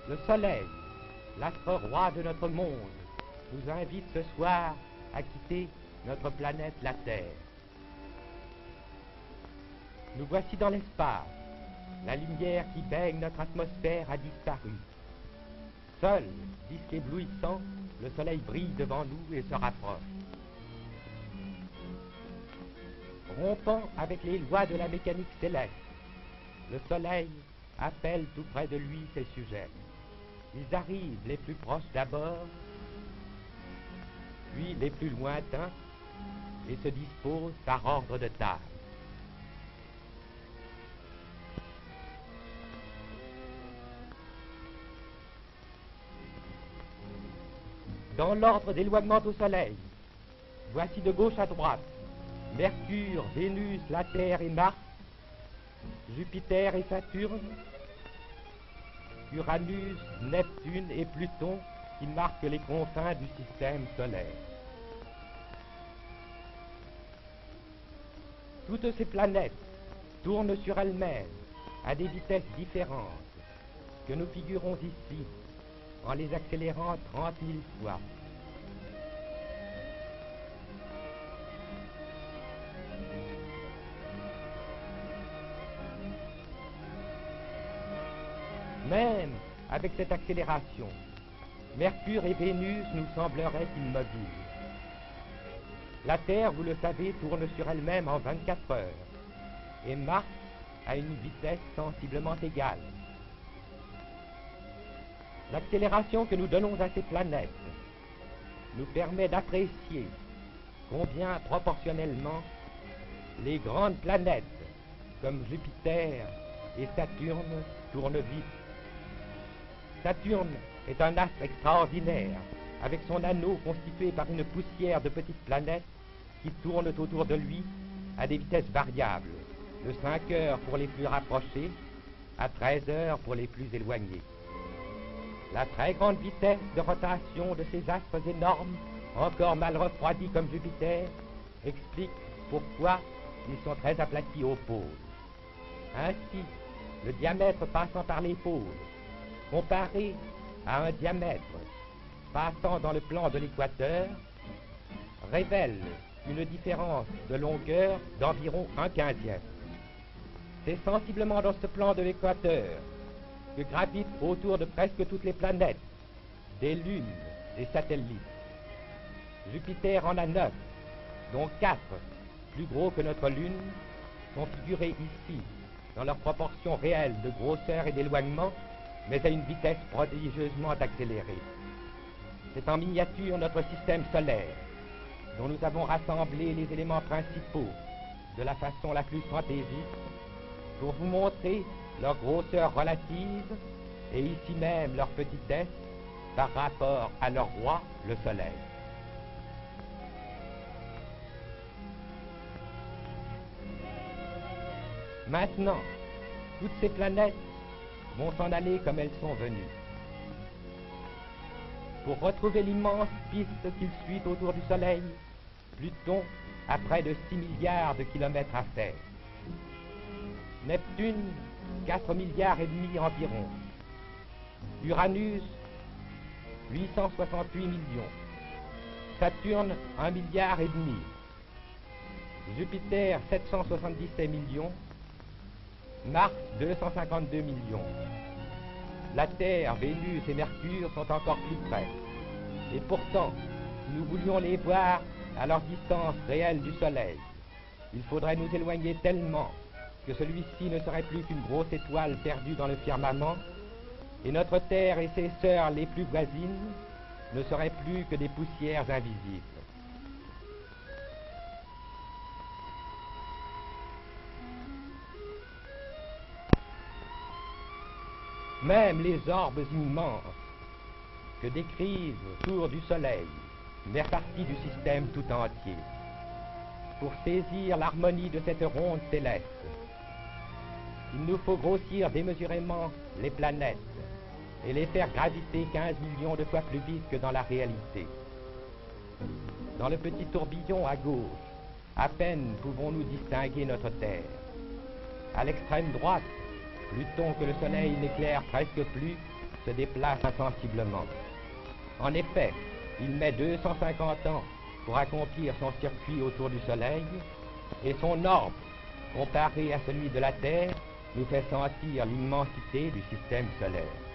Le soleil, l'astre roi de notre monde, nous invite ce soir à quitter notre planète la Terre. Nous voici dans l'espace. La lumière qui baigne notre atmosphère a disparu. Seul, disque éblouissant, le soleil brille devant nous et se rapproche. Rompant avec les lois de la mécanique céleste, le soleil appelle tout près de lui ses sujets. Ils arrivent les plus proches d'abord, puis les plus lointains, et se disposent par ordre de taille. Dans l'ordre d'éloignement au soleil, voici de gauche à droite Mercure, Vénus, la Terre et Mars, Jupiter et Saturne, Uranus, Neptune et Pluton qui marquent les confins du système solaire. Toutes ces planètes tournent sur elles-mêmes à des vitesses différentes que nous figurons ici en les accélérant 30 000 fois. Même avec cette accélération, Mercure et Vénus nous sembleraient immobiles. La Terre, vous le savez, tourne sur elle-même en 24 heures, et Mars à une vitesse sensiblement égale. L'accélération que nous donnons à ces planètes nous permet d'apprécier combien proportionnellement les grandes planètes comme Jupiter et Saturne tournent vite. Saturne est un astre extraordinaire, avec son anneau constitué par une poussière de petites planètes qui tournent autour de lui à des vitesses variables, de 5 heures pour les plus rapprochés à 13 heures pour les plus éloignés. La très grande vitesse de rotation de ces astres énormes, encore mal refroidis comme Jupiter, explique pourquoi ils sont très aplatis aux pôles. Ainsi, le diamètre passant par les pôles, comparé à un diamètre passant dans le plan de l'équateur, révèle une différence de longueur d'environ 1/15. C'est sensiblement dans ce plan de l'équateur que gravitent autour de presque toutes les planètes, des lunes, des satellites. Jupiter en a 9, dont 4, plus gros que notre Lune, sont figurés ici, dans leur proportion réelle de grosseur et d'éloignement, mais à une vitesse prodigieusement accélérée. C'est en miniature notre système solaire, dont nous avons rassemblé les éléments principaux de la façon la plus fantaisiste, pour vous montrer leur grosseur relative et ici même leur petitesse par rapport à leur roi, le Soleil. Maintenant, toutes ces planètes vont s'en aller comme elles sont venues. Pour retrouver l'immense piste qu'il suit autour du Soleil, Pluton a près de 6 milliards de kilomètres à faire. Neptune, 4 milliards et demi environ. Uranus, 868 millions. Saturne, 1 milliard et demi. Jupiter, 777 millions. Mars, 252 millions. La Terre, Vénus et Mercure sont encore plus près. Et pourtant, si nous voulions les voir à leur distance réelle du Soleil, il faudrait nous éloigner tellement que celui-ci ne serait plus qu'une grosse étoile perdue dans le firmament, et notre Terre et ses sœurs les plus voisines ne seraient plus que des poussières invisibles. Même les orbes immenses que décrivent autour du Soleil font partie du système tout entier. Pour saisir l'harmonie de cette ronde céleste, il nous faut grossir démesurément les planètes et les faire graviter 15 millions de fois plus vite que dans la réalité. Dans le petit tourbillon à gauche, à peine pouvons-nous distinguer notre Terre. À l'extrême droite, Pluton que le Soleil n'éclaire presque plus se déplace insensiblement. En effet, il met 250 ans pour accomplir son circuit autour du Soleil, et son orbe, comparé à celui de la Terre, nous fait sentir l'immensité du système solaire.